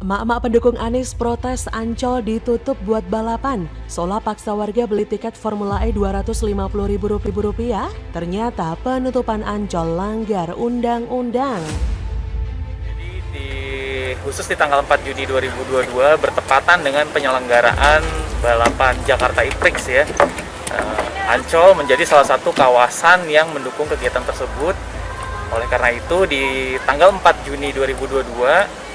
Emak-emak pendukung Anies protes Ancol ditutup buat balapan. Seolah paksa warga beli tiket Formula E Rp250.000. Ternyata penutupan Ancol langgar undang-undang. Khusus di tanggal 4 Juni 2022 bertepatan dengan penyelenggaraan balapan Jakarta E-Prix ya. Ancol menjadi salah satu kawasan yang mendukung kegiatan tersebut. Oleh karena itu di tanggal 4 Juni 2022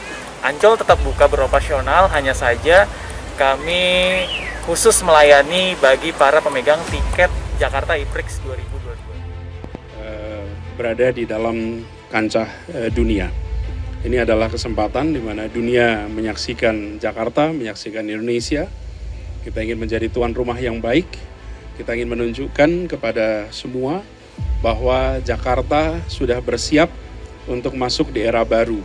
Ancol tetap buka beroperasional, hanya saja kami khusus melayani bagi para pemegang tiket Jakarta E-Prix 2022. Berada di dalam kancah dunia. Ini adalah kesempatan di mana dunia menyaksikan Jakarta, menyaksikan Indonesia. Kita ingin menjadi tuan rumah yang baik. Kita ingin menunjukkan kepada semua bahwa Jakarta sudah bersiap untuk masuk di era baru.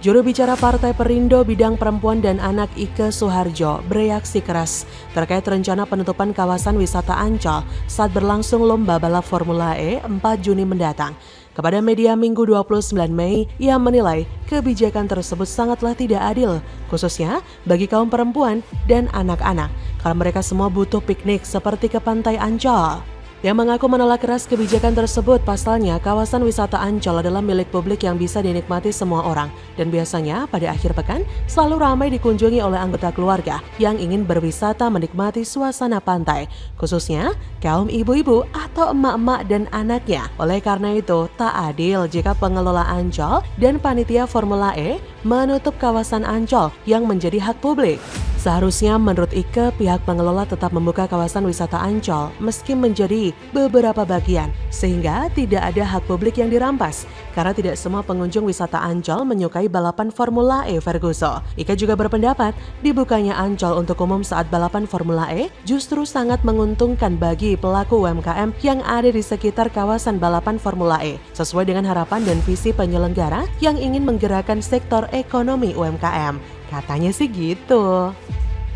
Juru bicara Partai Perindo bidang perempuan dan anak Ike Suharjo bereaksi keras terkait rencana penutupan kawasan wisata Ancol saat berlangsung lomba balap Formula E 4 Juni mendatang. Kepada media Minggu 29 Mei, ia menilai kebijakan tersebut sangatlah tidak adil, khususnya bagi kaum perempuan dan anak-anak, karena mereka semua butuh piknik seperti ke pantai Ancol. Yang mengaku menolak keras kebijakan tersebut, pasalnya kawasan wisata Ancol adalah milik publik yang bisa dinikmati semua orang. Dan biasanya pada akhir pekan selalu ramai dikunjungi oleh anggota keluarga yang ingin berwisata menikmati suasana pantai, khususnya kaum ibu-ibu atau emak-emak dan anaknya. Oleh karena itu, tak adil jika pengelola Ancol dan panitia Formula E menutup kawasan Ancol yang menjadi hak publik. Seharusnya menurut Ike, pihak pengelola tetap membuka kawasan wisata Ancol meski menjadi beberapa bagian, sehingga tidak ada hak publik yang dirampas, karena tidak semua pengunjung wisata Ancol menyukai balapan Formula E. Ferguson. Ike juga berpendapat, dibukanya Ancol untuk umum saat balapan Formula E justru sangat menguntungkan bagi pelaku UMKM yang ada di sekitar kawasan balapan Formula E, sesuai dengan harapan dan visi penyelenggara yang ingin menggerakkan sektor ekonomi UMKM. Katanya sih gitu.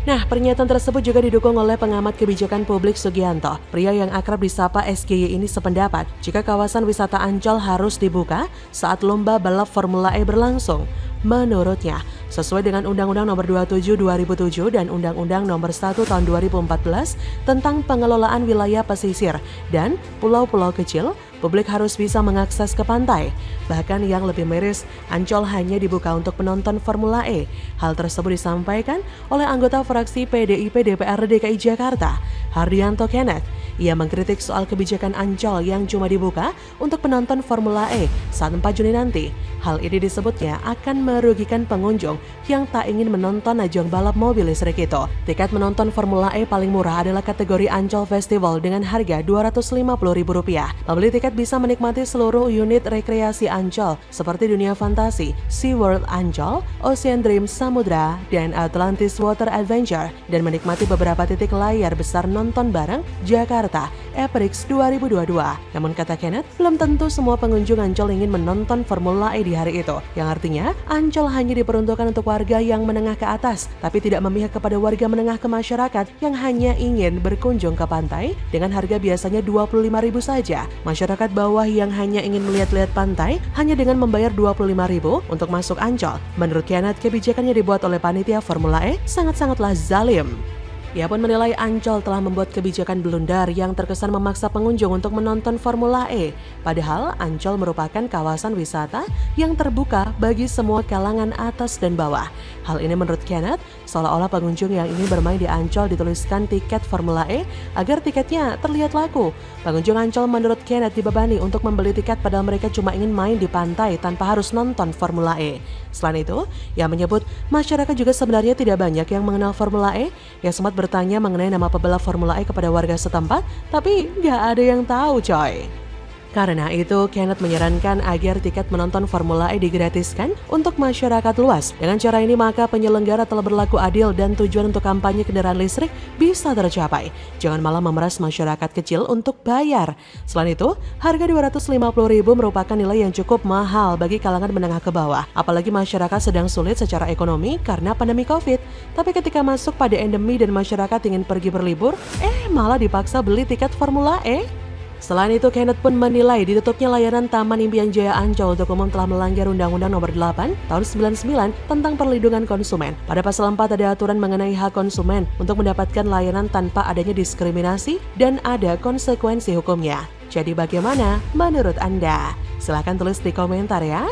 Nah, pernyataan tersebut juga didukung oleh pengamat kebijakan publik Sugianto. Pria yang akrab disapa SGY ini sependapat jika kawasan wisata Ancol harus dibuka saat lomba balap Formula E berlangsung. Menurutnya, sesuai dengan Undang-Undang Nomor 27 2007 dan Undang-Undang Nomor 1 Tahun 2014 tentang pengelolaan wilayah pesisir dan pulau-pulau kecil, publik harus bisa mengakses ke pantai. Bahkan yang lebih miris, Ancol hanya dibuka untuk penonton Formula E. Hal tersebut disampaikan oleh anggota fraksi PDIP DPR DKI Jakarta, Hardianto Kenneth. Ia mengkritik soal kebijakan Ancol yang cuma dibuka untuk penonton Formula E saat 4 Juni nanti. Hal ini disebutnya akan merugikan pengunjung yang tak ingin menonton ajang balap mobil listrik itu. Tiket menonton Formula E paling murah adalah kategori Ancol Festival dengan harga Rp250.000. Pembeli tiket bisa menikmati seluruh unit rekreasi Ancol seperti Dunia Fantasi, SeaWorld Ancol, Ocean Dream Samudra, dan Atlantis Water Adventure, dan menikmati beberapa titik layar besar nonton bareng Jakarta E-Prix 2022. Namun kata Kenneth, belum tentu semua pengunjung Ancol ingin menonton Formula E di hari itu, yang artinya Ancol hanya diperuntukkan untuk warga yang menengah ke atas, tapi tidak memihak kepada warga menengah ke masyarakat yang hanya ingin berkunjung ke pantai dengan harga biasanya Rp25.000 saja. Masyarakat bawah yang hanya ingin melihat-lihat pantai hanya dengan membayar Rp25.000 untuk masuk Ancol. Menurut Kenneth, kebijakannya dibuat oleh panitia Formula E sangat-sangatlah zalim. Ia pun menilai Ancol telah membuat kebijakan blunder yang terkesan memaksa pengunjung untuk menonton Formula E. Padahal Ancol merupakan kawasan wisata yang terbuka bagi semua kalangan atas dan bawah. Hal ini menurut Kenneth, seolah-olah pengunjung yang ingin bermain di Ancol dituliskan tiket Formula E agar tiketnya terlihat laku. Pengunjung Ancol menurut Kenneth dibebani untuk membeli tiket padahal mereka cuma ingin main di pantai tanpa harus nonton Formula E. Selain itu, ia menyebut masyarakat juga sebenarnya tidak banyak yang mengenal Formula E. Ia sempat bertanya mengenai nama pebalap Formula E kepada warga setempat, tapi nggak ada yang tahu coy. Karena itu, Kenneth menyarankan agar tiket menonton Formula E digratiskan untuk masyarakat luas. Dengan cara ini, maka penyelenggara telah berlaku adil dan tujuan untuk kampanye kendaraan listrik bisa tercapai. Jangan malah memeras masyarakat kecil untuk bayar. Selain itu, harga Rp250.000 merupakan nilai yang cukup mahal bagi kalangan menengah ke bawah. Apalagi masyarakat sedang sulit secara ekonomi karena pandemi COVID. Tapi ketika masuk pada endemi dan masyarakat ingin pergi berlibur, malah dipaksa beli tiket Formula E. Selain itu, Kenneth pun menilai ditutupnya layanan Taman Impian Jaya Ancol untuk umum telah melanggar Undang-Undang Nomor 8 Tahun 99 tentang Perlindungan Konsumen. Pada pasal 4 ada aturan mengenai hak konsumen untuk mendapatkan layanan tanpa adanya diskriminasi dan ada konsekuensi hukumnya. Jadi bagaimana menurut Anda? Silahkan tulis di komentar ya.